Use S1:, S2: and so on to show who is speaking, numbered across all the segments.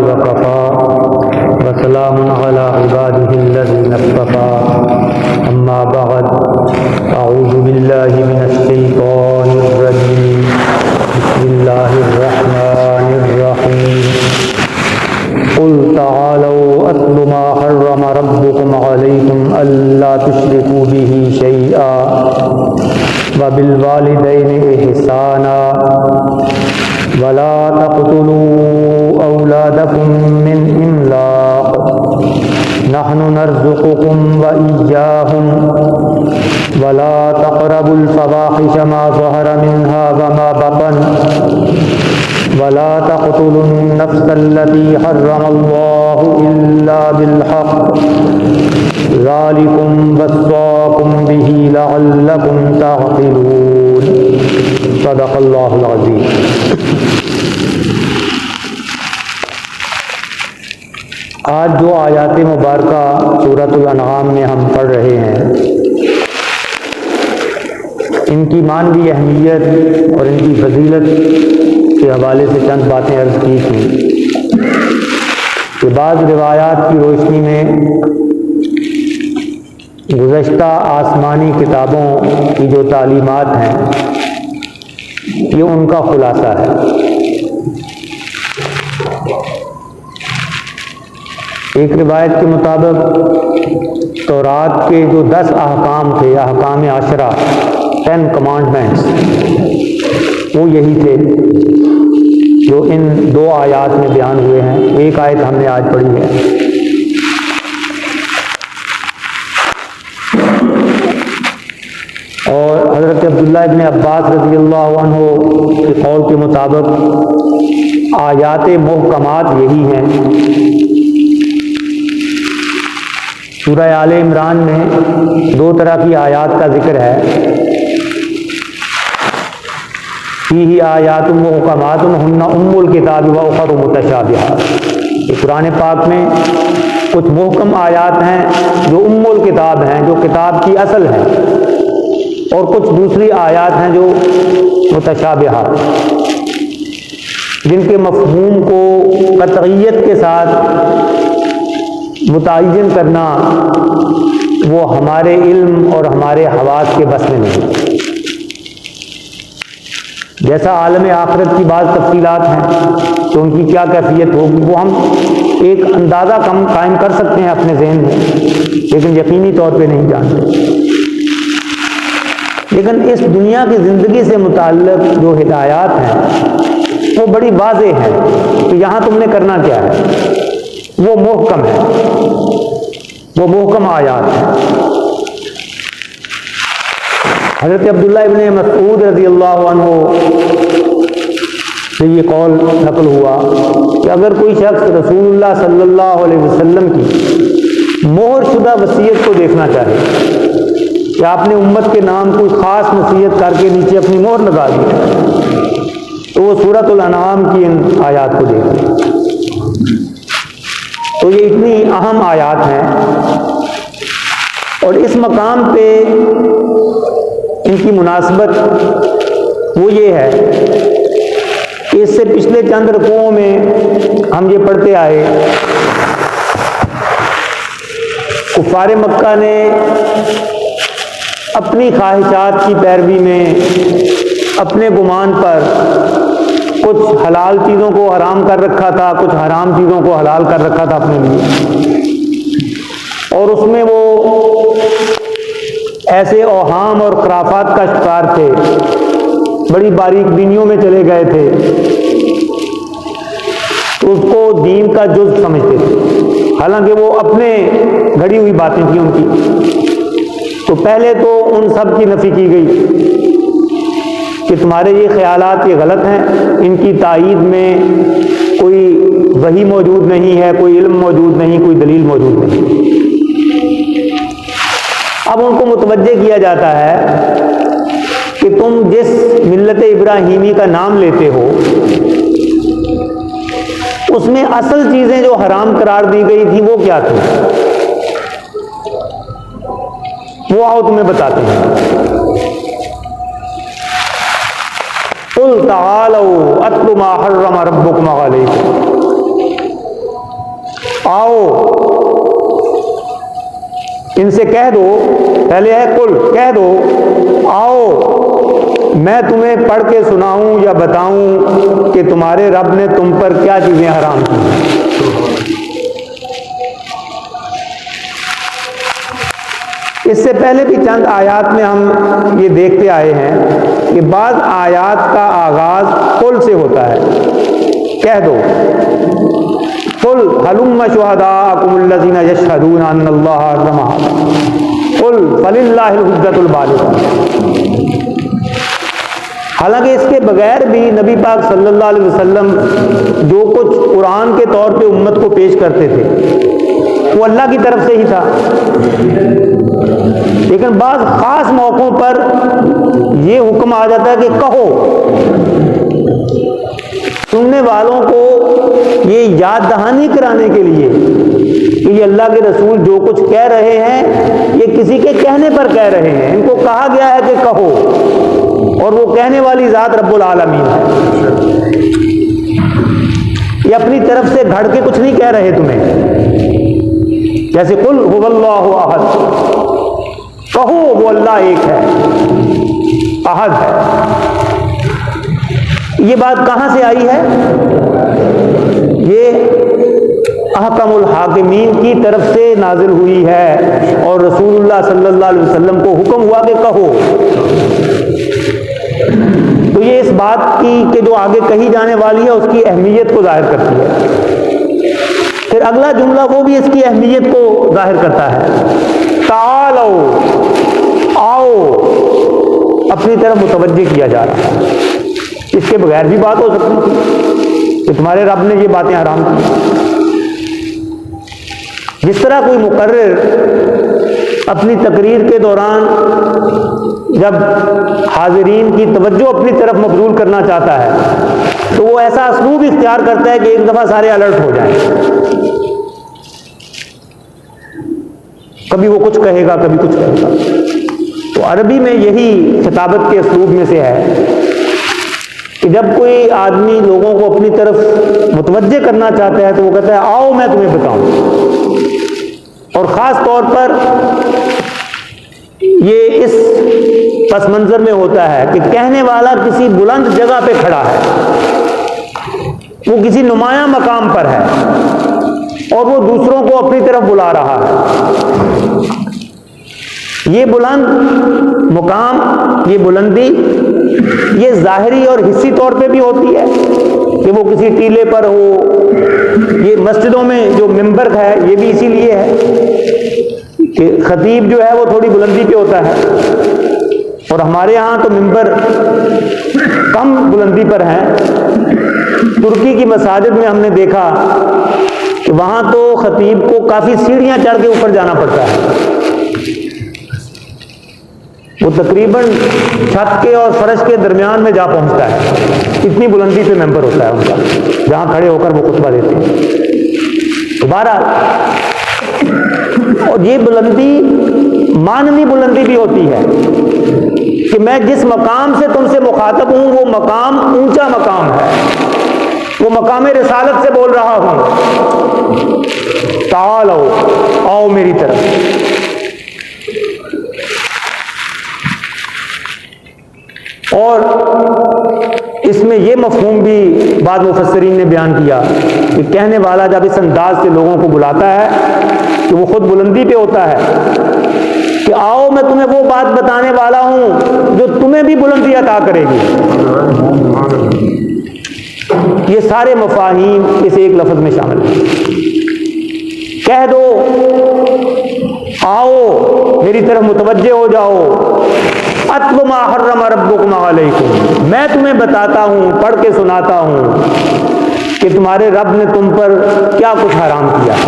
S1: वकफ़ा वसलामुन अला इबादिहिल्लज़ीना इस्तफ़ा अम्मा बअद अऊज़ु बिल्लाहि मिनश शैतानिर रजीम बिस्मिल्लाहिर रहमानिर रहीम क़ुल तआलौ अत्लु मा हर्रम रब्बुकुम अलैकुम अल्ला तुश्रिकू बिही शैआ व बिल वालिदैनि इहसाना वला तक़्तुलू औलादकुम मिन इम्लाक़ नहनु नर्ज़ुक़ुकुम व इय्याहुम वला तक़रबुल फ़वाहिश मा ज़हर मिन्हा व मा बतन वला तक़्तुलुन नफ़्सल्लती हर्रमल्लाहु इल्ला बिल्हक़् ज़ालिकुम वस्साकुम बिही लअल्लकुम तअक़िलून। सदक़ल्लाहुल अज़ीम। आज जो आयात मुबारका सूरतुल अनआम में हम पढ़ रहे हैं, इनकी मानवी अहमियत और इनकी फजीलत के हवाले से चंद बातें अर्ज़ की थी कि बाज़ रिवायात की रोशनी में गुज़श्ता आसमानी किताबों की जो तालीमात हैं, ये उनका खुलासा है। एक रिवायत के मुताबिक तौरात के जो 10 अहकाम थे, अहकाम आशरा, 10 कमांडमेंट्स, वो यही थे जो इन 2 आयात में बयान हुए हैं। एक आयत हमने आज पढ़ी है। और हज़रत अब्दुल्लाह इब्न अब्बास रज़ियल्लाहु अन्हु के कौल के मुताबिक आयात मुहकमात यही हैं। सूरह आले इमरान में 2 तरह की आयात का जिक्र है। फीही आयातुम मुहकमातुन हुन्ना उम्मुल किताब व उखरु मुतशाबिहात। कुरान पाक में कुछ मुहकम आयात हैं जो उम्मुल किताब हैं, जो किताब की असल हैं, और कुछ दूसरी आयात हैं जो मुतशाबिहात, जिनके मफ़हूम को कतइयत के साथ मुतय्यन करना वो हमारे इल्म और हमारे हवास के बस में नहीं। जैसा आलम आखिरत की बात तफसीलात हैं तो उनकी क्या कैफियत होगी वो हम एक अंदाज़ा कायम कर सकते हैं अपने जहन में, लेकिन यकीनी तौर पे नहीं जानते। लेकिन इस दुनिया की ज़िंदगी से मुताल्लिक़ जो हिदायत हैं वो बड़ी वाज़ेह हैं कि यहाँ तुमने करना क्या है। वो मुहकम है, वो मुहकम आयात है। हज़रत अब्दुल्लाह इब्न मसऊद रज़ियल्लाहु अन्हु से ये कौल नकल हुआ कि अगर कोई शख्स रसूलुल्लाह सल्लल्लाहु अलैहि वसल्लम की मोहर शुदा वसीयत को देखना चाहे कि आपने उम्मत के नाम कोई ख़ास नसीहत करके नीचे अपनी मोहर लगा दी, तो वो सूरतुल अनआम की इन आयात को देखें। तो ये इतनी अहम आयात हैं और इस मकाम पे इनकी मुनासबत वो ये है कि इससे पिछले चंद रकूओं में हम ये पढ़ते आए, कुफ़ार मक्का ने अपनी ख्वाहिशात की पैरवी में अपने गुमान पर कुछ हलाल चीज़ों को हराम कर रखा था, कुछ हराम चीज़ों को हलाल कर रखा था अपने लिए, और उसमें वो ऐसे औहाम और खराफात का शिकार थे, बड़ी बारीक बीनियों में चले गए थे, तो उसको दीन का जुज़ समझते थे, हालांकि वो अपने घड़ी हुई बातें थी उनकी। तो पहले तो उन सब की नफ़ी की गई कि तुम्हारे ये ख्यालात ये गलत हैं, इनकी तायीद में कोई वही मौजूद नहीं है, कोई इल्म मौजूद नहीं, कोई दलील मौजूद नहीं। अब उनको मुतवज्जे किया जाता है कि तुम जिस मिल्लत इब्राहीमी का नाम लेते हो उसमें असल चीज़ें जो हराम करार दी गई थी वो क्या थी, वो आओ तुम्हें बताते हैं। कुल तआलौ अत्लु मा हर्रम रब्बुकुम अलैकुम, आओ, इनसे कह दो, पहले है कुल, कह दो आओ मैं तुम्हें पढ़ के सुनाऊं या बताऊं कि तुम्हारे रब ने तुम पर क्या चीजें हराम की। इससे पहले भी चंद आयात में हम ये देखते आए हैं कि बाद आयात का आगाज कुल से होता है, कह दो, कुल हलुम्मा शुहदाकुमुल्लज़ीना यशहदूना अन्नल्लाह हर्रम हाज़ा, कुल फलिल्लाहिल हुज्जतुल बालिग़ा। हालांकि इसके बगैर भी नबी पाक सल्लल्लाहु अलैहि वसल्लम जो कुछ कुरान के तौर पे उम्मत को पेश करते थे वो अल्लाह की तरफ से ही था, लेकिन बाज़ खास मौक़ों पर यह हुक्म आ जाता है कि कहो, सुनने वालों को ये याद दहानी कराने के लिए कि ये अल्लाह के रसूल जो कुछ कह रहे हैं ये किसी के कहने पर कह रहे हैं, इनको कहा गया है कि कहो, और वो कहने वाली ज़ात रब्बुल आलमीन है। ये अपनी तरफ से घड़ के कुछ नहीं कह रहे तुम्हें, जैसे कुल हुवल्लाहु अहद, कहो वो अल्लाह एक है, अहद है। ये बात कहां से आई है? ये अहकमुल हाकिमीन की तरफ से नाजिल हुई है और रसूलुल्लाह सल्लल्लाहु अलैहि वसल्लम को हुक्म हुआ कि कहो। तो ये इस बात की कि जो आगे कही जाने वाली है उसकी अहमियत को जाहिर करती है। फिर अगला जुमला वो भी इसकी अहमियत को जाहिर करता है, तालो, आओ, अपनी तरफ मुतवज्जे किया जा रहा है। इसके बगैर भी बात हो सकती थी कि तुम्हारे रब ने ये बातें हराम की। जिस तरह कोई मुकर्रिर अपनी तकरीर के दौरान जब हाजिरीन की तवज्जो अपनी तरफ मबजूल करना चाहता है तो वो ऐसा असलूब इख्तियार करता है कि एक दफा सारे अलर्ट हो जाएं। कभी वो कुछ कहेगा, कभी कुछ कहेगा। तो अरबी में यही खिताबत के असलूब में से है कि जब कोई आदमी लोगों को अपनी तरफ मुतवज्जे करना चाहता है तो वो कहता है आओ मैं तुम्हें बताऊं। और ख़ास तौर पर ये इस पस मंज़र में होता है कि कहने वाला किसी बुलंद जगह पे खड़ा है, वो किसी नुमाया मकाम पर है और वो दूसरों को अपनी तरफ बुला रहा है। ये बुलंद मुकाम, ये बुलंदी, ये ज़ाहिरी और हिस्सी तौर पे भी होती है कि वो किसी टीले पर हो। ये मस्जिदों में जो मिंबर है ये भी इसीलिए है कि खतीब जो है वो थोड़ी बुलंदी पे होता है, और हमारे यहाँ तो मिंबर कम बुलंदी पर हैं। तुर्की की मसाजिद में हमने देखा कि वहाँ तो खतीब को काफ़ी सीढ़ियाँ चढ़ के ऊपर जाना पड़ता है। वो तकरीबन छत के और फर्श के दरमियान में जा पहुंचता है, इतनी बुलंदी पे मेंबर होता है उनका, जहां खड़े होकर वो खुतबा देते हैं। दोबारा, और ये बुलंदी मानवी बुलंदी भी होती है कि मैं जिस मकाम से तुमसे मुखातब हूं वो मकाम ऊंचा मकाम है, वो मकाम रिसालत से बोल रहा हूं। तालो, आओ मेरी तरफ। और इसमें यह मफहूम भी बाद मुफस्सरीन ने बयान किया कि कहने वाला जब इस अंदाज से लोगों को बुलाता है कि वो खुद बुलंदी पे होता है कि आओ मैं तुम्हें वो बात बताने वाला हूं जो तुम्हें भी बुलंदी अता करेगी। ये सारे मफाहीम इस एक लफ्ज में शामिल हैं। कह दो, आओ मेरी तरफ मुतवज्जे हो जाओ। अत्लु मा हर्रम रब्बुकुम अलैकुम, मैं तुम्हें बताता हूं, पढ़ के सुनाता हूं कि तुम्हारे रब ने तुम पर क्या कुछ हराम किया है।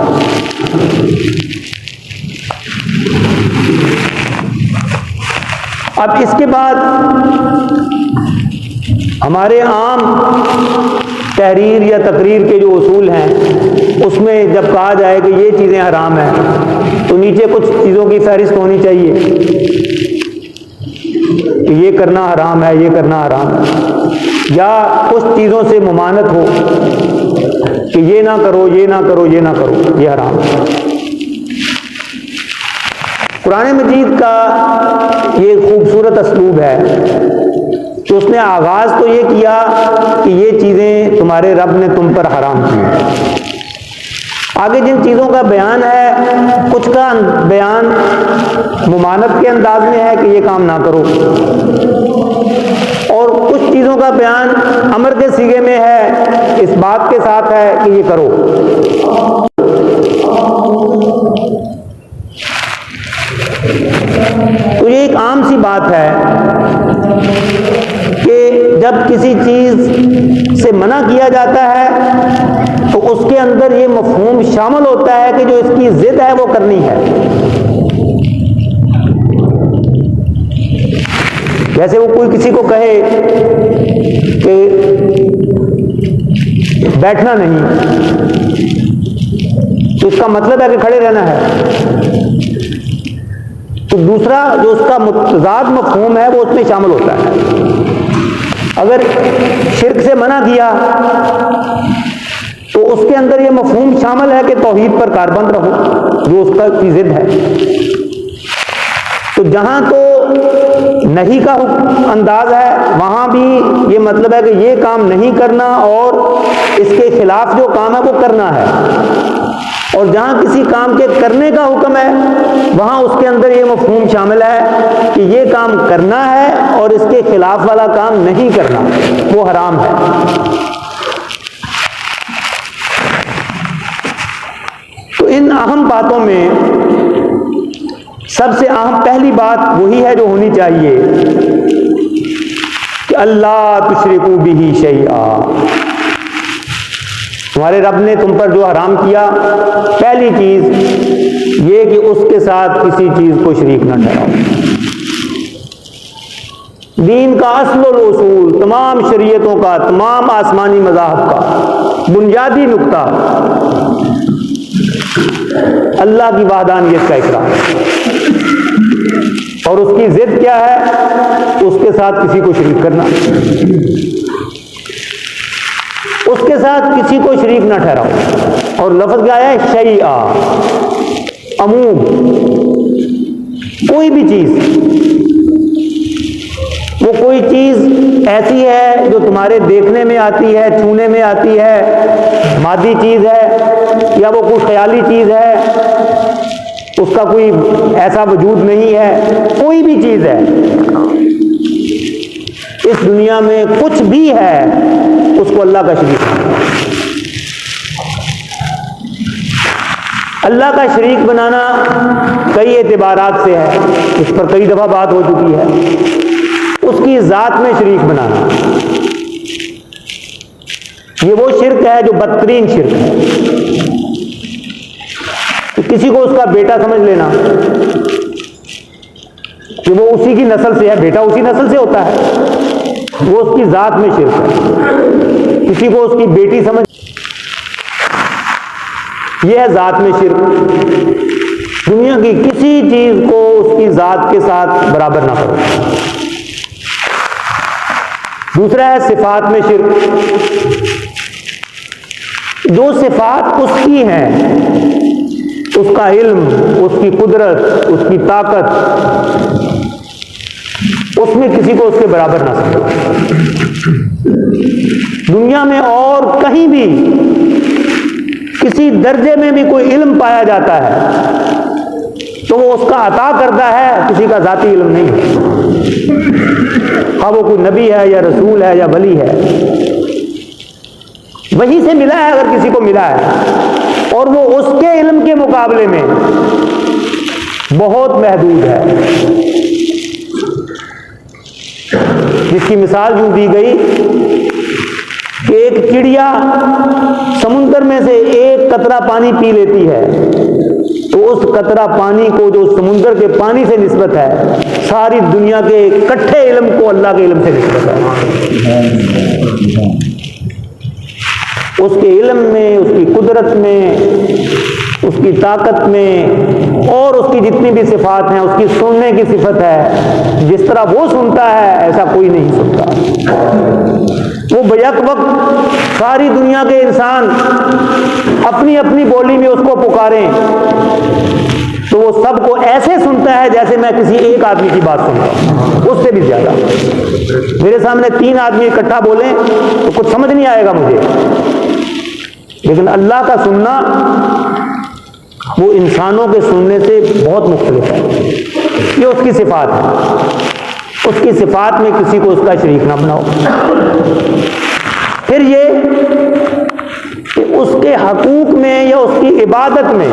S1: अब इसके बाद हमारे आम तहरीर या तकरीर के जो उसूल हैं उसमें जब कहा जाए कि ये चीज़ें हराम हैं तो नीचे कुछ चीज़ों की फहरिस्त होनी चाहिए कि ये करना हराम है, ये करना हराम है, या कुछ चीज़ों से मुमानत हो कि ये ना करो, ये ना करो, ये ना करो, ये हराम है। कुरान मजीद का ये खूबसूरत असलूब है कि उसने आगाज तो ये किया कि ये चीजें तुम्हारे रब ने तुम पर हराम की। आगे जिन चीजों का बयान है, कुछ का बयान मुमानत के अंदाज में है कि ये काम ना करो, और कुछ चीजों का बयान अमर के सीगे में है, इस बात के साथ है कि ये करो। तो ये एक आम सी बात है कि जब किसी चीज से मना किया जाता है तो उसके अंदर ये मफहूम शामिल होता है कि जो इसकी जिद है वो करनी है। जैसे वो कोई किसी को कहे कि बैठना नहीं, तो इसका मतलब है कि खड़े रहना है, तो दूसरा जो उसका मुतजाद मफहूम है वो उसमें शामिल होता है। अगर शिर्क से मना किया तो उसके अंदर ये मफहूम शामिल है कि तौहीद पर कारबंद रहो, जो उसका की जिद है। तो जहां तो नहीं का अंदाज है वहां भी ये मतलब है कि ये काम नहीं करना और इसके खिलाफ जो काम है वो करना है। और जहां किसी काम के करने का हुक्म है वहां उसके अंदर ये मफहूम शामिल है कि ये काम करना है और इसके खिलाफ वाला काम नहीं करना, वो हराम है। तो इन अहम बातों में सबसे अहम पहली बात वही है जो होनी चाहिए कि अल्लाह तुशरिकू बिही शैआ। तुम्हारे रब ने तुम पर जो हराम किया, पहली चीज ये कि उसके साथ किसी चीज को शरीक न ठहराओ। दीन का अस्ल उसूल, तमाम शरीयतों का, तमाम आसमानी मज़ाहब का बुनियादी नुक्ता अल्लाह की वहदानियत का इकरार, और उसकी जिद क्या है? उसके साथ किसी को शरीक करना, उसके साथ किसी को शरीक ना ठहराओ। और लफ्ज क्या है? शैआ, अमूम, कोई भी चीज, वो कोई चीज ऐसी है जो तुम्हारे देखने में आती है, छूने में आती है, मादी चीज है, या वो कोई ख्याली चीज है, उसका कोई ऐसा वजूद नहीं है, कोई भी चीज है इस दुनिया में, कुछ भी है, उसको अल्लाह का शरीक बनाना। अल्लाह का शरीक बनाना कई एतबारात से है, इस पर कई दफा बात हो चुकी है। उसकी जात में शरीक बनाना, ये वो शिर्क है जो बदतरीन शिर्क है। किसी को उसका बेटा समझ लेना कि वो उसी की नस्ल से है, बेटा उसी नस्ल से होता है, वो उसकी जात में शिर्क है। किसी को उसकी बेटी समझ, यह है जात में शिर्क। दुनिया की किसी चीज को उसकी जात के साथ बराबर ना करो। दूसरा है सिफात में शिर्क। जो सिफात उसकी हैं, उसका इल्म, उसकी कुदरत, उसकी ताकत, उसमें किसी को उसके बराबर ना समझो। दुनिया में और कहीं भी किसी दर्जे में भी कोई इल्म पाया जाता है तो वो उसका अता करता है, किसी का जाती इल्म नहीं है। हाँ, वो कोई नबी है या रसूल है या वली है, वहीं से मिला है अगर किसी को मिला है, और वो उसके इल्म के मुकाबले में बहुत महदूद है। जिसकी मिसाल यूं दी गई कि एक चिड़िया समुद्र में से एक कतरा पानी पी लेती है तो उस कतरा पानी को जो समुद्र के पानी से निस्बत है, सारी दुनिया के इकट्ठे इल्म को अल्लाह के इल्म से निस्बत है। उसके इल्म में, उसकी कुदरत में, उसकी ताकत में, और उसकी जितनी भी सिफात हैं, उसकी सुनने की सिफत है, जिस तरह वो सुनता है ऐसा कोई नहीं सुनता। वो बैक वक्त सारी दुनिया के इंसान अपनी अपनी बोली में उसको पुकारें तो वो सबको ऐसे सुनता है जैसे मैं किसी एक आदमी की बात सुनता हूं, उससे भी ज्यादा। मेरे सामने 3 आदमी इकट्ठा बोलें तो कुछ समझ नहीं आएगा मुझे, लेकिन अल्लाह का सुनना वो इंसानों के सुनने से बहुत मुख्तलिफ है। ये उसकी सिफात है, उसकी सिफात में किसी को उसका शरीक ना बनाओ। फिर ये कि उसके हकूक में या उसकी इबादत में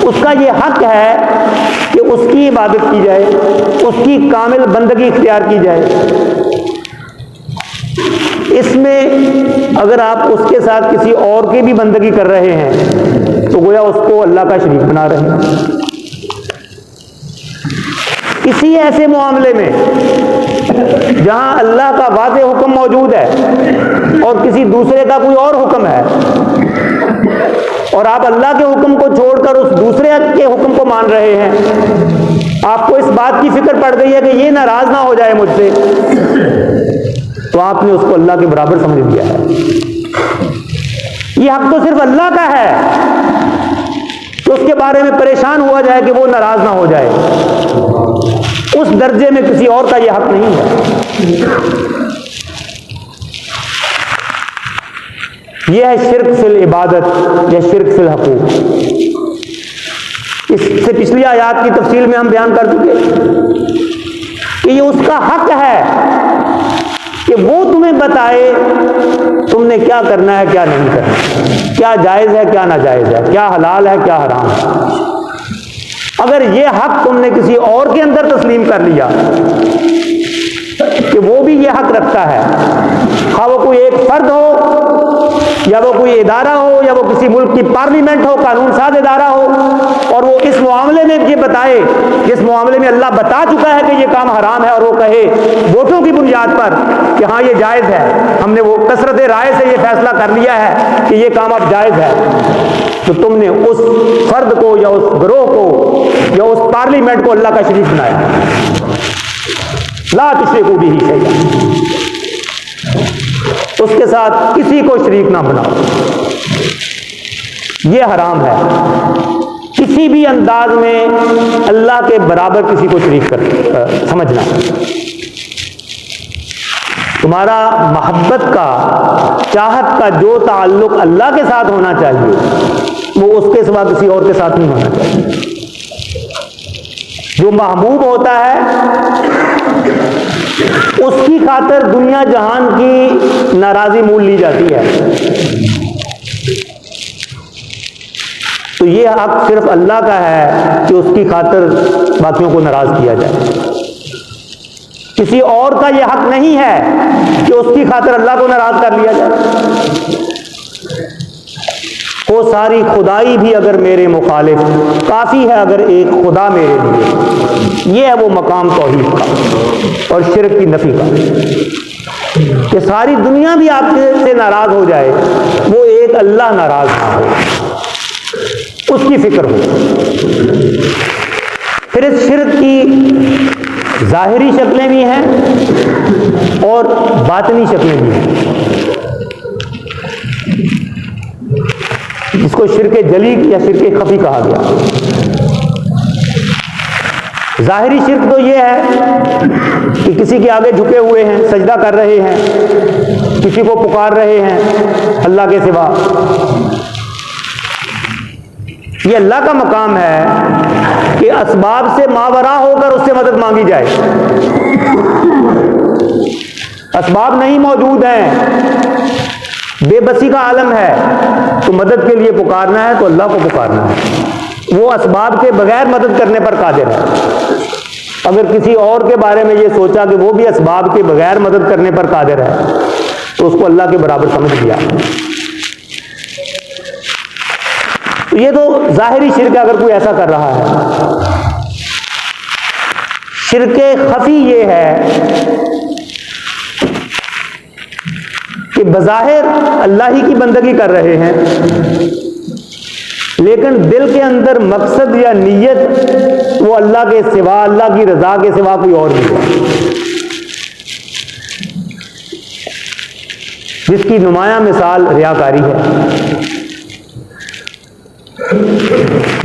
S1: उसका ये हक है कि उसकी इबादत की जाए, उसकी कामिल बंदगी इख्तियार की जाए। इसमें अगर आप उसके साथ किसी और की भी बंदगी कर रहे हैं तो गोया उसको अल्लाह का शरीक बना रहे हैं। किसी ऐसे मामले में जहां अल्लाह का वाज़ेह हुक्म मौजूद है और किसी दूसरे का कोई और हुक्म है और आप अल्लाह के हुक्म को छोड़कर उस दूसरे के हुक्म को मान रहे हैं, आपको इस बात की फिक्र पड़ गई है कि ये नाराज ना हो जाए मुझसे, तो आपने उसको अल्लाह के बराबर समझ लिया है। ये हक तो सिर्फ अल्लाह का है तो उसके बारे में परेशान हुआ जाए कि वो नाराज ना हो जाए, उस दर्जे में किसी और का यह हक नहीं है। यह है शिर्क फिल इबादत या शिर्क फिल हकूक। इससे पिछली आयत की तफसील में हम बयान कर चुके कि ये उसका हक है कि वो तुम्हें बताए तुमने क्या करना है क्या नहीं करना, क्या जायज है क्या नाजायज है, क्या हलाल है क्या हराम है। अगर ये हक तुमने किसी और के अंदर तस्लीम कर लिया कि वो भी ये हक रखता है, खा वो कोई एक फर्द हो या वो कोई इदारा हो या वो किसी मुल्क की पार्लियामेंट हो, कानून साज इदारा हो, और वो इस मामले में ये बताए जिस मामले में अल्लाह बता चुका है कि ये काम हराम है, और वो कहे वोटों की बुनियाद पर कि हाँ ये जायज़ है, हमने वो कसरत राय से ये फैसला कर लिया है कि ये काम अब जायज़ है, तो तुमने उस फर्द को या उस गिरोह को या उस पार्लियामेंट को अल्लाह का शरीक बनाया। ला तुश्रिकू बिही शैअन, उसके साथ किसी को शरीक ना बनाओ, यह हराम है। किसी भी अंदाज में अल्लाह के बराबर किसी को शरीक कर समझना। तुम्हारा मोहब्बत का, चाहत का जो ताल्लुक अल्लाह के साथ होना चाहिए वो उसके सिवा किसी और के साथ नहीं होना चाहिए। जो महबूब होता है उसकी खातिर दुनिया जहान की नाराजी मूल ली जाती है, तो ये हक सिर्फ अल्लाह का है कि उसकी खातिर बाकियों को नाराज किया जाए। किसी और का यह हक नहीं है कि उसकी खातिर अल्लाह को नाराज कर लिया जाए। वो सारी खुदाई भी अगर मेरे मुखालिफ, काफ़ी है अगर एक खुदा मेरे लिए। ये है वो मकाम तौहीद का और शिर्क की नफी का कि सारी दुनिया भी आपसे से नाराज हो जाए, वो एक अल्लाह नाराज ना हो, उसकी फिक्र हो। फिर इस शिर्क की ज़ाहिरी शक्लें भी हैं और बातनी शक्लें भी हैं, जिसको शिर्क जली या शिर्क खफी कहा गया। ज़ाहिरी शिर्क तो ये है कि किसी के आगे झुके हुए हैं, सजदा कर रहे हैं, किसी को पुकार रहे हैं अल्लाह के सिवा। ये अल्लाह का मकाम है कि असबाब से मावरा होकर उससे मदद मांगी जाए। असबाब नहीं मौजूद हैं, बेबसी का आलम है, तो मदद के लिए पुकारना है तो अल्लाह को पुकारना है। वो असबाब के बगैर मदद करने पर कादिर है। अगर किसी और के बारे में ये सोचा कि वो भी असबाब के बगैर मदद करने पर कादिर है तो उसको अल्लाह के बराबर समझ लिया। तो ये तो ज़ाहिरी शिर्क अगर कोई ऐसा कर रहा है। शिर्क खफी ये है कि बज़ाहिर अल्लाह ही की बंदगी कर रहे हैं, लेकिन दिल के अंदर मकसद या नीयत वो अल्लाह के सिवा, अल्लाह की रज़ा के सिवा कोई और नहीं है। जिसकी नुमाया मिसाल रियाकारी है।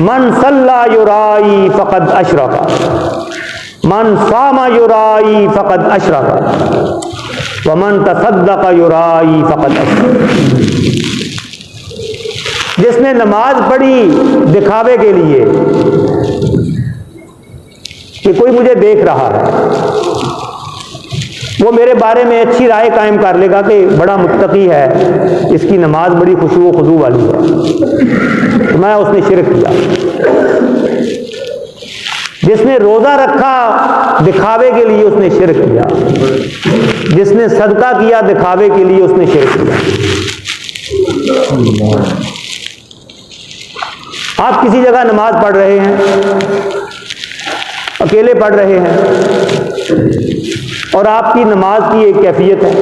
S1: मन सल्ला युराई फ़क़द अशरका, मन सामा युराई फ़क़द अशरका, व मन तसद्दक़ युराई फ़क़द अशरका। जिसने नमाज पढ़ी दिखावे के लिए कि कोई मुझे देख रहा है, वो मेरे बारे में अच्छी राय कायम कर लेगा कि बड़ा मुत्तकी है, इसकी नमाज बड़ी खुशू खुजू वाली है, तो मैं उसने शिरक किया। जिसने रोज़ा रखा दिखावे के लिए उसने शिरक किया, जिसने सदका किया दिखावे के लिए उसने शिरक किया। आप किसी जगह नमाज पढ़ रहे हैं, अकेले पढ़ रहे हैं, और आपकी नमाज की एक कैफियत है,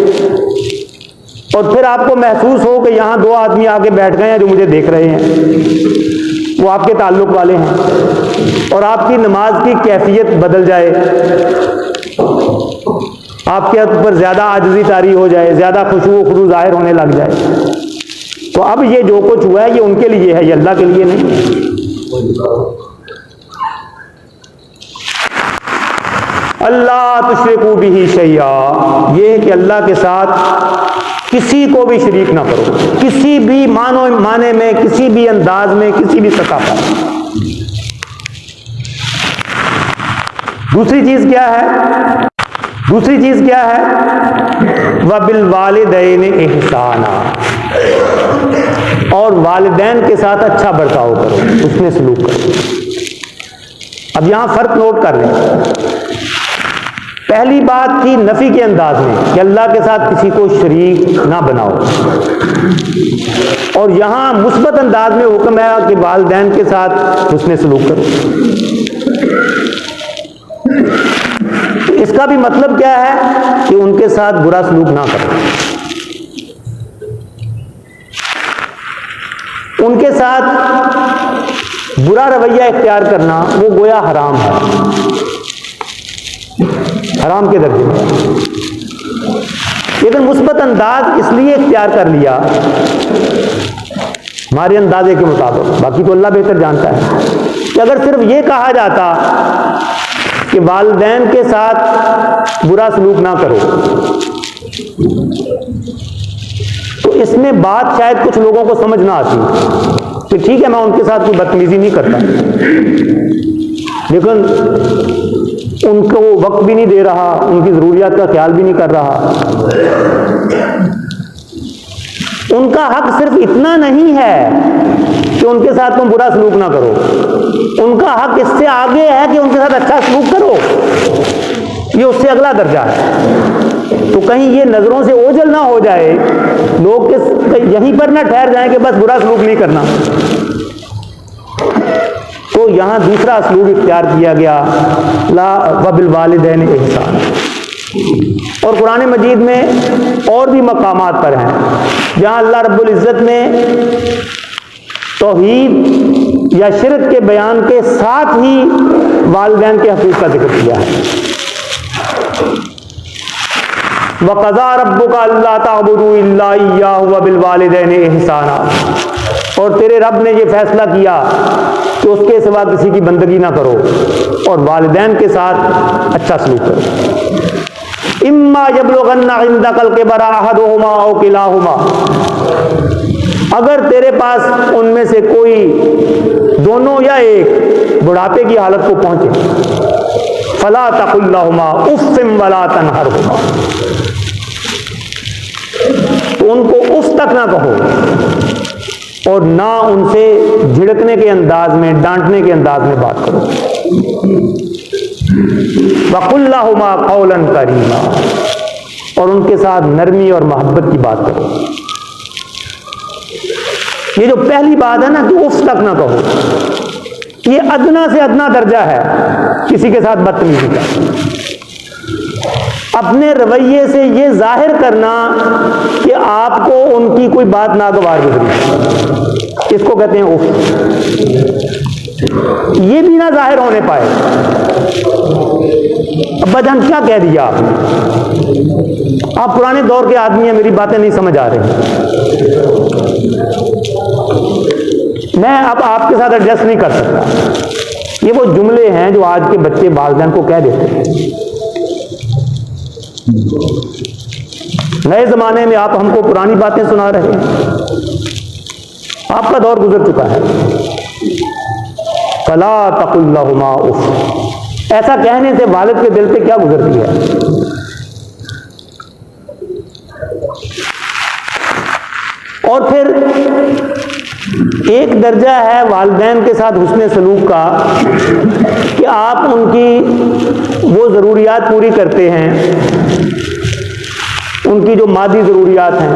S1: और फिर आपको महसूस हो कि यहाँ दो आदमी आके बैठ गए हैं जो मुझे देख रहे हैं, वो आपके ताल्लुक वाले हैं, और आपकी नमाज की कैफियत बदल जाए, आपके ऊपर ज़्यादा आजिज़ी तारी हो जाए, ज़्यादा खुशू खुरू ज़ाहिर होने लग जाए, तो अब ये जो कुछ हुआ है ये उनके लिए है, ये अल्लाह के लिए नहीं है। अल्लाह तुश्रिकू बिही शैया, ये है कि अल्लाह के साथ किसी को भी शरीक ना करो, किसी भी माने में, किसी भी अंदाज में, किसी भी सतह पर। दूसरी चीज क्या है? दूसरी चीज क्या है? व बिल वालिदैन इहसाना, और वालिदैन के साथ अच्छा बर्ताव करो, उसमें सलूक करो। अब यहां फर्क नोट कर लें। पहली बात थी नफी के अंदाज में कि अल्लाह के साथ किसी को शरीक ना बनाओ, और यहां मुस्बत अंदाज में हुक्म है कि वालिदैन के साथ उसमें सलूक करो। तो इसका भी मतलब क्या है कि उनके साथ बुरा सलूक ना करो, उनके साथ बुरा रवैया इख्तियार करना वो गोया हराम है, हराम के दर्जे में। लेकिन मुस्बत अंदाज इसलिए इख्तियार कर लिया हमारे अंदाजे के मुताबिक, बाकी तो अल्लाह बेहतर जानता है, कि अगर सिर्फ ये कहा जाता कि वालिदैन के साथ बुरा सलूक ना करो, तो इसमें बात शायद कुछ लोगों को समझ ना आती कि ठीक है मैं उनके साथ कोई बदतमीजी नहीं करता, लेकिन उनको वक्त भी नहीं दे रहा, उनकी ज़रूरियात का ख्याल भी नहीं कर रहा। उनका हक सिर्फ इतना नहीं है कि उनके साथ तुम बुरा सलूक ना करो, उनका हक इससे आगे है कि उनके साथ अच्छा सलूक करो, ये उससे अगला दर्जा है। तो कहीं ये नजरों से ओझल ना हो जाए, लोग यहीं पर ना ठहर जाएं कि बस बुरा सलूक नहीं करना। तो यहां दूसरा असलूब इख्तियार किया गया, ला व बिल वालिदैन इहसान। और कुरान मजीद में और भी मकामात पर हैं जहां अल्लाह रब्बुल इज़्ज़त ने तौहीद या शिरक के बयान के साथ ही वालिदैन के हक़ूक़ का जिक्र किया है। वक़ज़ा रब्बुका अल्ला ताबुदू इल्ला इय्याहु व बिल वालिदैन इहसाना, और तेरे रब ने यह फैसला किया कि उसके सिवा किसी की बंदगी ना करो और वालिदैन के साथ अच्छा सलूक करो। इम्मा यबलुगन्ना इंदकल किबरा अहदुहुमा औ किलाहुमा, अगर तेरे पास उनमें से कोई दोनों या एक बुढ़ापे की हालत को पहुंचे, फला तकुल लहुमा उफ़्फ़िम वला तनहरहुमा, तो उनको उफ तक ना कहो और ना उनसे झिड़कने के अंदाज में, डांटने के अंदाज में बात करो। वक़ुल लहुमा क़ौलन करीमा, और उनके साथ नरमी और मोहब्बत की बात करो। ये जो पहली बात है ना कि उफ तक ना कहो, ये अदना से अदना दर्जा है किसी के साथ बदतमीजी का। अपने रवैये से ये जाहिर करना कि आपको उनकी कोई बात नागवार गुजरी, इसको कहते हैं उफ। ये भी ना जाहिर होने पाए। अब्बा जान क्या कह दिया आप पुराने दौर के आदमी हैं, मेरी बातें नहीं समझ आ रही। मैं अब आपके साथ एडजस्ट नहीं कर सकता। ये वो जुमले हैं जो आज के बच्चे वालिदैन को कह देते हैं। नए जमाने में आप हमको पुरानी बातें सुना रहे हैं। आपका दौर गुजर चुका है। फला तकुल लहुमा उफ, ऐसा कहने से वालिद के दिल पे क्या गुजरती है। और फिर एक दर्जा है वालिदैन के साथ हुस्न सलूक का कि आप उनकी वो ज़रूरियात पूरी करते हैं, उनकी जो मादी ज़रूरियात हैं,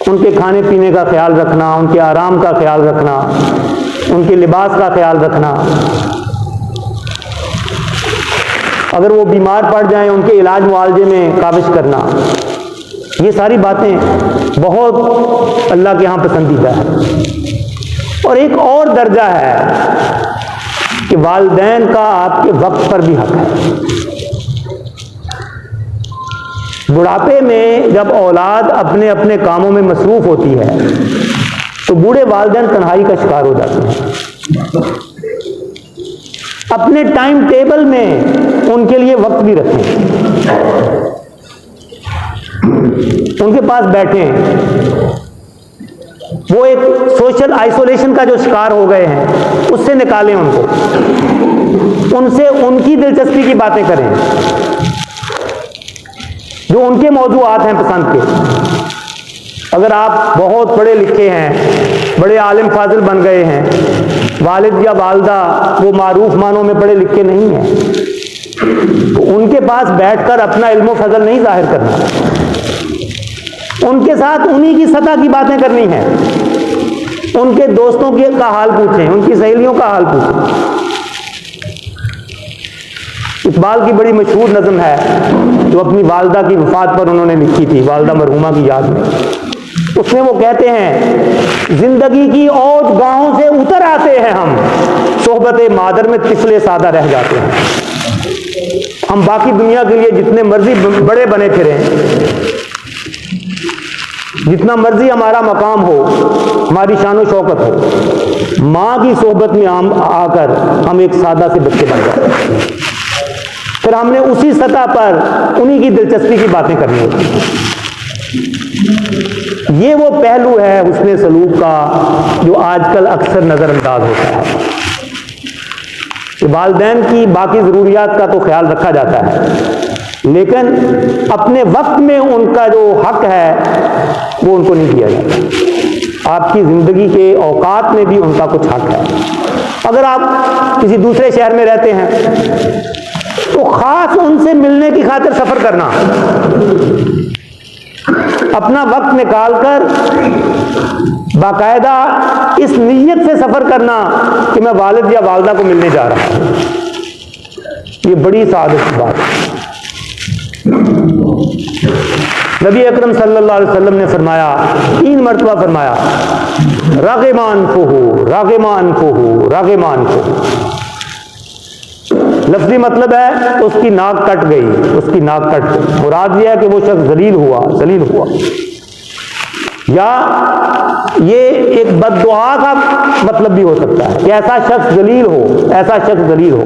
S1: उनके खाने पीने का ख्याल रखना, उनके आराम का ख्याल रखना, उनके लिबास का ख्याल रखना, अगर वो बीमार पड़ जाएं उनके इलाज मुआवजे में काविश करना, ये सारी बातें बहुत अल्लाह के यहाँ पसंदीदा है। और एक और दर्जा है कि वालिदैन का आपके वक्त पर भी हक है। बुढ़ापे में जब औलाद अपने अपने कामों में मसरूफ होती है तो बूढ़े वालिदैन तन्हाई का शिकार हो जाते हैं। अपने टाइम टेबल में उनके लिए वक्त भी रखें, उनके पास बैठें। वो एक सोशल आइसोलेशन का जो शिकार हो गए हैं उससे निकालें उनको, उनसे उनकी दिलचस्पी की बातें करें जो उनके मौजूआत हैं पसंद के। अगर आप बहुत पढ़े लिखे हैं, बड़े आलिम फाजिल बन गए हैं, वालिद या वालदा वो मारूफ मानों में पढ़े लिखे नहीं हैं, तो उनके पास बैठकर अपना इल्म फजल नहीं जाहिर करना, उनके साथ उन्हीं की सतह की बातें करनी है। उनके दोस्तों का हाल पूछें, उनकी सहेलियों का हाल पूछें। इकबाल की बड़ी मशहूर नज़म है जो अपनी वालदा की वफात पर उन्होंने लिखी थी, वालदा मरहूमा की याद में। उसमें वो कहते हैं, जिंदगी की औज गाहों से उतर आते हैं हम, सोहबत मादर में तिफले सादा रह जाते हैं। हम बाकी दुनिया के लिए जितने मर्जी बड़े बने फिरें, जितना मर्जी हमारा मकाम हो, हमारी शान शौकत हो, माँ की सोहबत में हम आकर हम एक सादा से बच्चे बन जाते हैं। फिर हमने उसी सतह पर उन्हीं की दिलचस्पी की बातें करनी होती। ये वो पहलू है हुस्न सलूक का जो आजकल अक्सर नज़रअंदाज होता है कि वालिदैन की बाकी ज़रूरियात का तो ख्याल रखा जाता है, लेकिन अपने वक्त में उनका जो हक है वो उनको नहीं दिया जाता। आपकी ज़िंदगी के औकात में भी उनका कुछ हक है। अगर आप किसी दूसरे शहर में रहते हैं तो ख़ास उनसे मिलने की खातिर सफ़र करना, अपना वक्त निकालकर बाकायदा इस नीयत से सफ़र करना कि मैं वालिद या वालदा को मिलने जा रहा हूँ, ये बड़ी सादत की बात है। नबी अकरम सल्लल्लाहु अलैहि वसल्लम ने फरमाया, 3 मरतबा फरमाया, रागिमान फुहू, रागिमान फुहू, रागिमान फुहू। लफ्जी मतलब है उसकी नाक कट गई, उसकी नाक कट गई। मुराद यह है कि वो शख्स जलील हुआ, जलील हुआ। या ये एक बद्दुआ का मतलब भी हो सकता है कि ऐसा शख्स जलील हो, ऐसा शख्स जलील हो।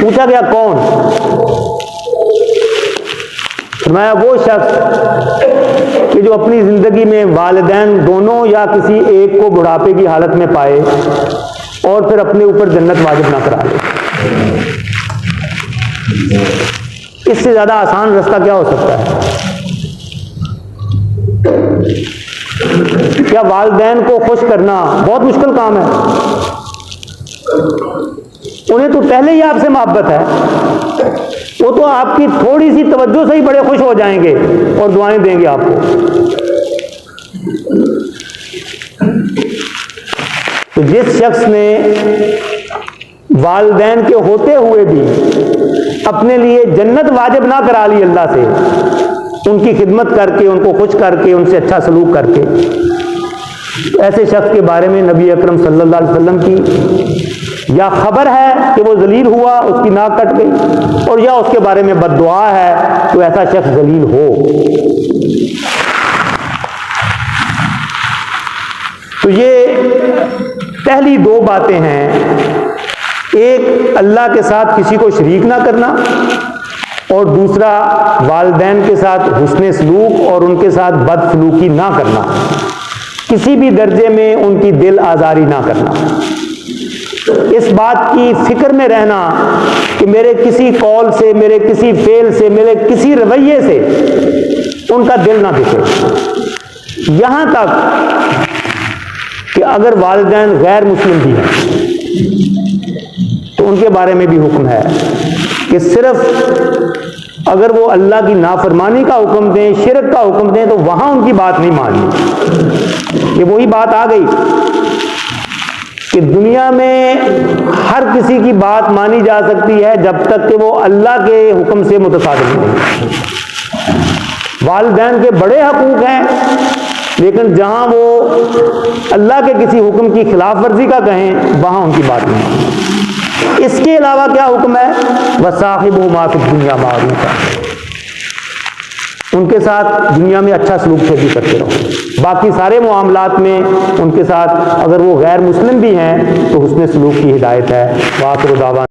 S1: पूछा गया कौन? फरमाया वो शख्स कि जो अपनी जिंदगी में वालिदैन दोनों या किसी एक को बुढ़ापे की हालत में पाए और फिर अपने ऊपर जन्नत वाजिब ना करा ले। इससे ज्यादा आसान रास्ता क्या हो सकता है? क्या वालिदैन को खुश करना बहुत मुश्किल काम है? उन्हें तो पहले ही आपसे मोहब्बत है, वो तो आपकी थोड़ी सी तवज्जो से ही बड़े खुश हो जाएंगे और दुआएं देंगे आपको। तो जिस शख्स ने वालिदैन के होते हुए भी अपने लिए जन्नत वाजिब ना करा ली अल्लाह से, उनकी खिदमत करके, उनको खुश करके, उनसे अच्छा सलूक करके, ऐसे शख्स के बारे में नबी अकरम सल्लल्लाहु अलैहि वसल्लम की या खबर है कि वो जलील हुआ, उसकी नाक कट गई, और या उसके बारे में बद्दुआ है तो ऐसा शख्स जलील हो। तो ये पहली दो बातें हैं, एक अल्लाह के साथ किसी को शरीक ना करना, और दूसरा वालिदैन के साथ हुस्न सलूक और उनके साथ बदसलूकी ना करना, किसी भी दर्जे में उनकी दिल आज़ारी ना करना। इस बात की फिक्र में रहना कि मेरे किसी कौल से, मेरे किसी फेल से, मेरे किसी रवैये से उनका दिल ना दिखे। यहां तक कि अगर वालिदैन गैर मुस्लिम भी हैं तो उनके बारे में भी हुक्म है कि सिर्फ अगर वो अल्लाह की नाफरमानी का हुक्म दें, शिरक का हुक्म दें, तो वहां उनकी बात नहीं माननी। ये वही बात आ गई कि दुनिया में हर किसी की बात मानी जा सकती है जब तक कि वो अल्लाह के हुक्म से मुतसादिफ नहीं। वालिदैन के बड़े हकूक हैं, लेकिन जहां वो अल्लाह के किसी हुक्म की खिलाफ वर्जी का कहें वहां उनकी बात नहीं। इसके अलावा क्या हुक्म है? वसाहिबुहुमा फिद दुनिया मारूफा, उनके साथ दुनिया में अच्छा सलूक से भी करते रहो। बाकी सारे मामलात में उनके साथ अगर वो गैर मुस्लिम भी हैं तो हुस्न सलूक की हिदायत है। वाखिर दावा।